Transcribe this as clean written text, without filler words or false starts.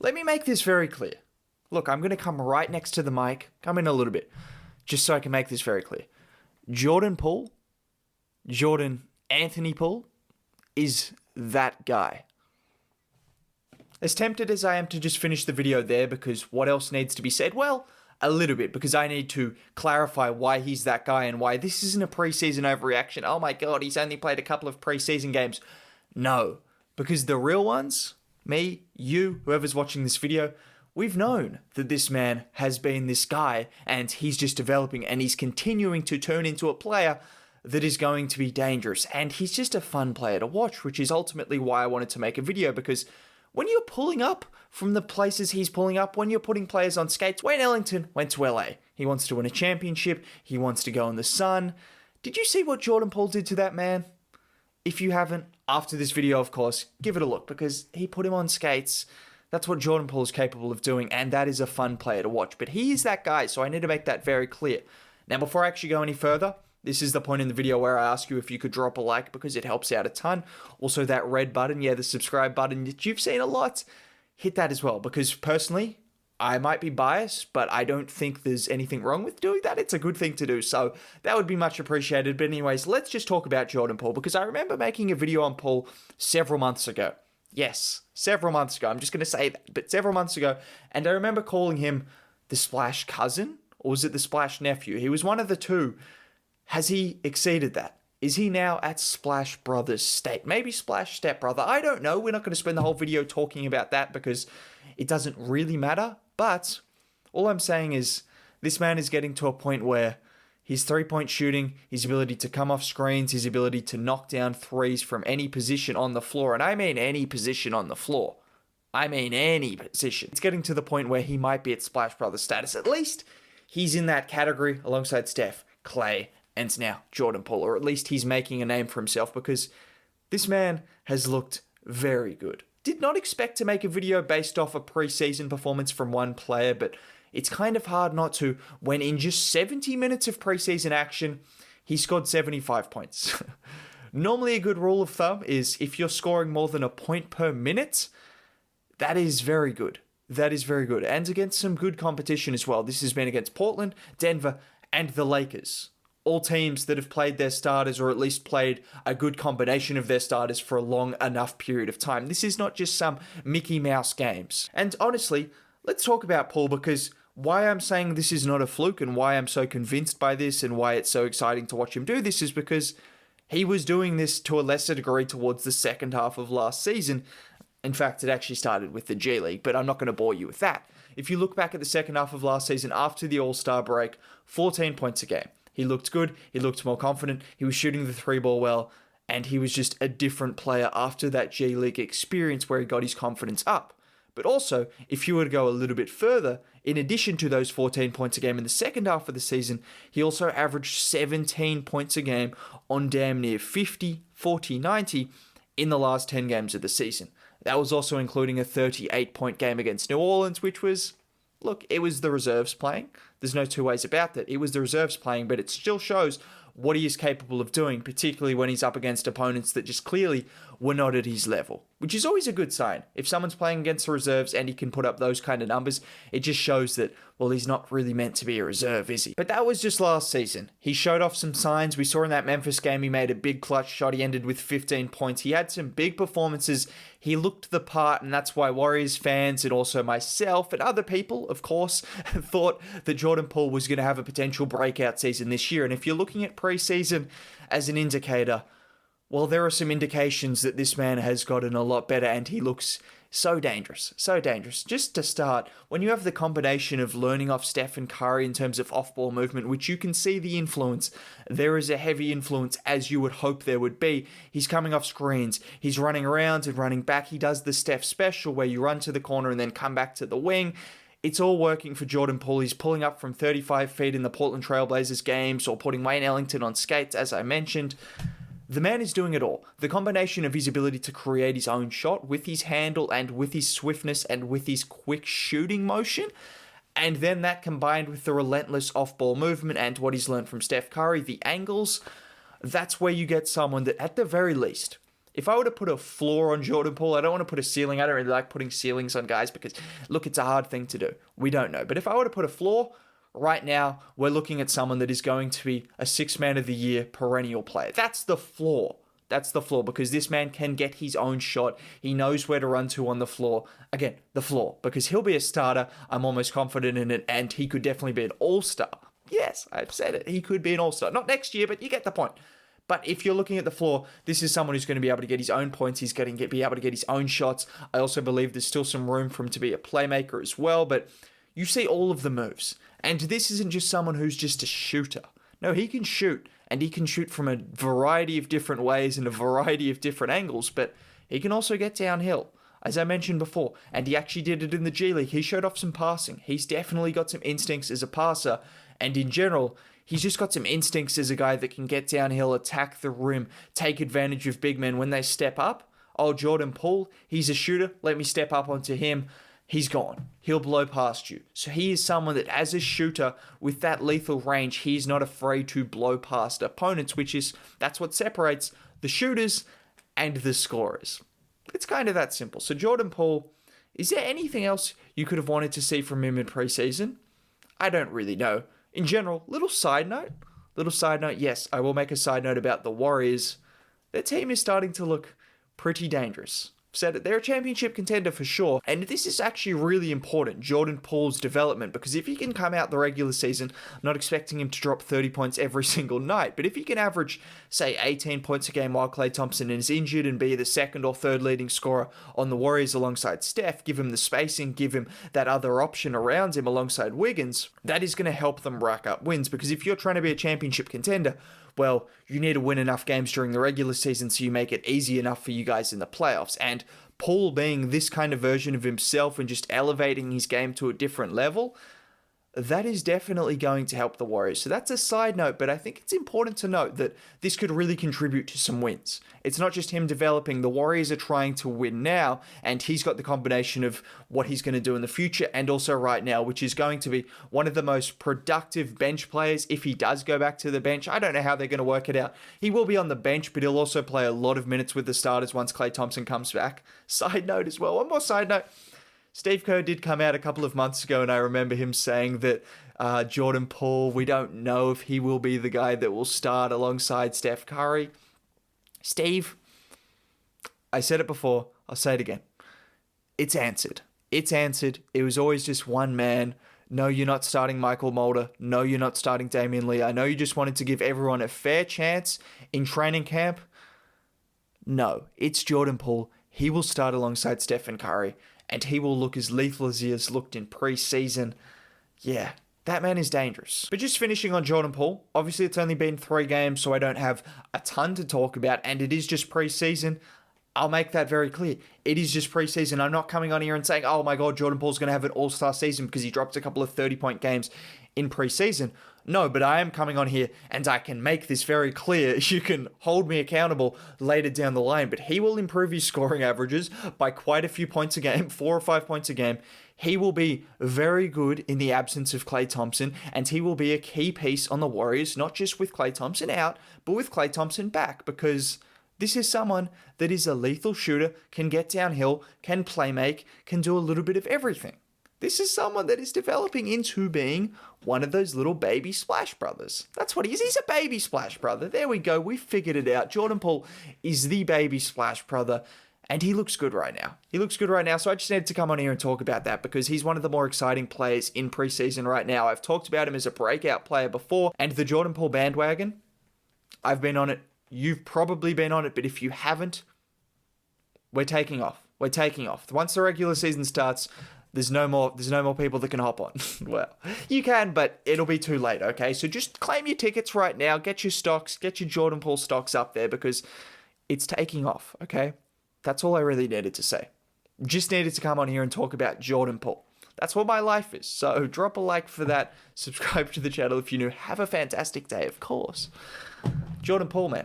Let me make this very clear. Look, I'm going to come right next to the mic, come in a little bit, just so I can make this very clear. Jordan Poole, Jordan Anthony Poole, is that guy. As tempted as I am to just finish the video there, because what else needs to be said? Well, a little bit, because I need to clarify why he's that guy and why this isn't a preseason overreaction. Oh my god, he's only played a couple of preseason games. No, because the real ones, me, you, whoever's watching this video, we've known that this man has been this guy and he's just developing and he's continuing to turn into a player that is going to be dangerous. And he's just a fun player to watch, which is ultimately why I wanted to make a video, because when you're pulling up from the places he's pulling up, when you're putting players on skates, Wayne Ellington went to LA. He wants to win a championship. He wants to go in the sun. Did you see what Jordan Poole did to that man? If you haven't, after this video, of course, give it a look, because he put him on skates. That's what Jordan Poole is capable of doing, and that is a fun player to watch. But he is that guy, so I need to make that very clear. Now, before I actually go any further, this is the point in the video where I ask you if you could drop a like, because it helps out a ton. Also, that red button, the subscribe button that you've seen a lot, hit that as well, because personally, I might be biased, but I don't think there's anything wrong with doing that. It's a good thing to do, so that would be much appreciated. But anyways, let's just talk about Jordan Poole, because I remember making a video on Poole several months ago. Yes, several months ago. I'm just going to say that, but several months ago, and I remember calling him the Splash cousin, or was it the Splash nephew? He was one of the two. Has he exceeded that? Is he now at Splash Brothers state? Maybe Splash stepbrother. I don't know. We're not going to spend the whole video talking about that because it doesn't really matter. But all I'm saying is this man is getting to a point where his three-point shooting, his ability to come off screens, his ability to knock down threes from any position on the floor, and I mean any position on the floor. I mean any position. It's getting to the point where he might be at Splash Brothers status. At least he's in that category alongside Steph, Clay, and now Jordan Poole, or at least he's making a name for himself, because this man has looked very good. Did not expect to make a video based off a preseason performance from one player, but it's kind of hard not to when in just 70 minutes of preseason action, he scored 75 points. Normally a good rule of thumb is if you're scoring more than a point per minute, that is very good. That is very good. And against some good competition as well. This has been against Portland, Denver, and the Lakers. All teams that have played their starters, or at least played a good combination of their starters for a long enough period of time. This is not just some Mickey Mouse games. And honestly, let's talk about Poole, because why I'm saying this is not a fluke and why I'm so convinced by this and why it's so exciting to watch him do this is because he was doing this to a lesser degree towards the second half of last season. In fact, it actually started with the G League, but I'm not going to bore you with that. If you look back at the second half of last season after the All-Star break, 14 points a game. He looked good, he looked more confident, he was shooting the three ball well, and he was just a different player after that G League experience where he got his confidence up. But also, if you were to go a little bit further, in addition to those 14 points a game in the second half of the season, he also averaged 17 points a game on damn near 50, 40, 90 in the last 10 games of the season. That was also including a 38-point game against New Orleans, which was, look, it was the reserves playing. There's no two ways about that. It was the reserves playing, but it still shows what he is capable of doing, particularly when he's up against opponents that just clearly were not at his level, which is always a good sign. If someone's playing against the reserves and he can put up those kind of numbers, it just shows that, well, he's not really meant to be a reserve, is he? But that was just last season. He showed off some signs. We saw in that Memphis game, he made a big clutch shot. He ended with 15 points. He had some big performances. He looked the part, and that's why Warriors fans and also myself and other people, of course, thought that Jordan Poole was going to have a potential breakout season this year. And if you're looking at preseason as an indicator, well, there are some indications that this man has gotten a lot better, and he looks so dangerous, so dangerous. Just to start, when you have the combination of learning off Steph and Curry in terms of off-ball movement, which you can see the influence, there is a heavy influence as you would hope there would be. He's coming off screens, he's running around and running back, he does the Steph special where you run to the corner and then come back to the wing. It's all working for Jordan Poole. He's pulling up from 35 feet in the Portland Trail Blazers games, or putting Wayne Ellington on skates, as I mentioned. The man is doing it all. The combination of his ability to create his own shot with his handle and with his swiftness and with his quick shooting motion, and then that combined with the relentless off-ball movement and what he's learned from Steph Curry, the angles, that's where you get someone that at the very least If I were to put a floor on Jordan Poole, I don't want to put a ceiling. I don't really like putting ceilings on guys because, look, it's a hard thing to do. We don't know. But if I were to put a floor, right now, we're looking at someone that is going to be a six man of the year perennial player. That's the floor. That's the floor, because this man can get his own shot. He knows where to run to on the floor. Again, the floor, because he'll be a starter. I'm almost confident in it, and he could definitely be an all-star. Yes, I've said it. He could be an all-star. Not next year, but you get the point. But if you're looking at the floor, this is someone who's going to be able to get his own points. He's going to be able to get his own shots. I also believe there's still some room for him to be a playmaker as well, but you see all of the moves. And this isn't just someone who's just a shooter. No, he can shoot, and he can shoot from a variety of different ways and a variety of different angles, but he can also get downhill, as I mentioned before, and he actually did it in the G League. He showed off some passing. He's definitely got some instincts as a passer, and in general, he's just got some instincts as a guy that can get downhill, attack the rim, take advantage of big men when they step up. Oh, Jordan Poole, he's a shooter. Let me step up onto him. He's gone. He'll blow past you. So he is someone that, as a shooter with that lethal range, he's not afraid to blow past opponents, that's what separates the shooters and the scorers. It's kind of that simple. So Jordan Poole, is there anything else you could have wanted to see from him in preseason? I don't really know. In general, little side note, yes, I will make a side note about the Warriors. Their team is starting to look pretty dangerous. Said it, they're a championship contender for sure, and this is actually really important, Jordan Poole's development, because if he can come out the regular season, I'm not expecting him to drop 30 points every single night, but if he can average, say, 18 points a game while Klay Thompson is injured and be the second or third leading scorer on the Warriors alongside Steph, give him the spacing, give him that other option around him alongside Wiggins, that is going to help them rack up wins, because if you're trying to be a championship contender, well, you need to win enough games during the regular season so you make it easy enough for you guys in the playoffs. And Poole being this kind of version of himself and just elevating his game to a different level, that is definitely going to help the Warriors. So that's a side note, but I think it's important to note that this could really contribute to some wins. It's not just him developing. The Warriors are trying to win now, and he's got the combination of what he's going to do in the future and also right now, which is going to be one of the most productive bench players if he does go back to the bench. I don't know how they're going to work it out. He will be on the bench, but he'll also play a lot of minutes with the starters once Klay Thompson comes back. Side note as well. One more side note. Steve Kerr did come out a couple of months ago, and I remember him saying that Jordan Poole, we don't know if he will be the guy that will start alongside Steph Curry. Steve, I said it before, I'll say it again. It's answered. It's answered. It was always just one man. No, you're not starting Michael Mulder. No, you're not starting Damian Lee. I know you just wanted to give everyone a fair chance in training camp. No, it's Jordan Poole. He will start alongside Stephen Curry, and he will look as lethal as he has looked in preseason. Yeah, that man is dangerous. But just finishing on Jordan Poole, obviously it's only been 3 games, so I don't have a ton to talk about, and it is just preseason. I'll make that very clear. It is just preseason. I'm not coming on here and saying, oh my God, Jordan Poole's going to have an all-star season because he dropped a couple of 30-point games in preseason. No, but I am coming on here and I can make this very clear. You can hold me accountable later down the line, but he will improve his scoring averages by quite a few points a game, 4 or 5 points a game. He will be very good in the absence of Klay Thompson, and he will be a key piece on the Warriors, not just with Klay Thompson out, but with Klay Thompson back, because this is someone that is a lethal shooter, can get downhill, can play make, can do a little bit of everything. This is someone that is developing into being one of those little baby Splash Brothers. That's what he is. He's a baby Splash Brother. There we go. We figured it out. Jordan Poole is the baby Splash Brother, and he looks good right now. He looks good right now, so I just needed to come on here and talk about that because he's one of the more exciting players in preseason right now. I've talked about him as a breakout player before, and the Jordan Poole bandwagon, I've been on it. You've probably been on it, but if you haven't, we're taking off. We're taking off. Once the regular season starts, there's no more people that can hop on. Well, you can, but it'll be too late, okay? So just claim your tickets right now, get your stocks, get your Jordan Poole stocks up there because it's taking off, okay? That's all I really needed to say. Just needed to come on here and talk about Jordan Poole. That's what my life is. So drop a like for that. Subscribe to the channel if you're new. Have a fantastic day, of course. Jordan Poole, man.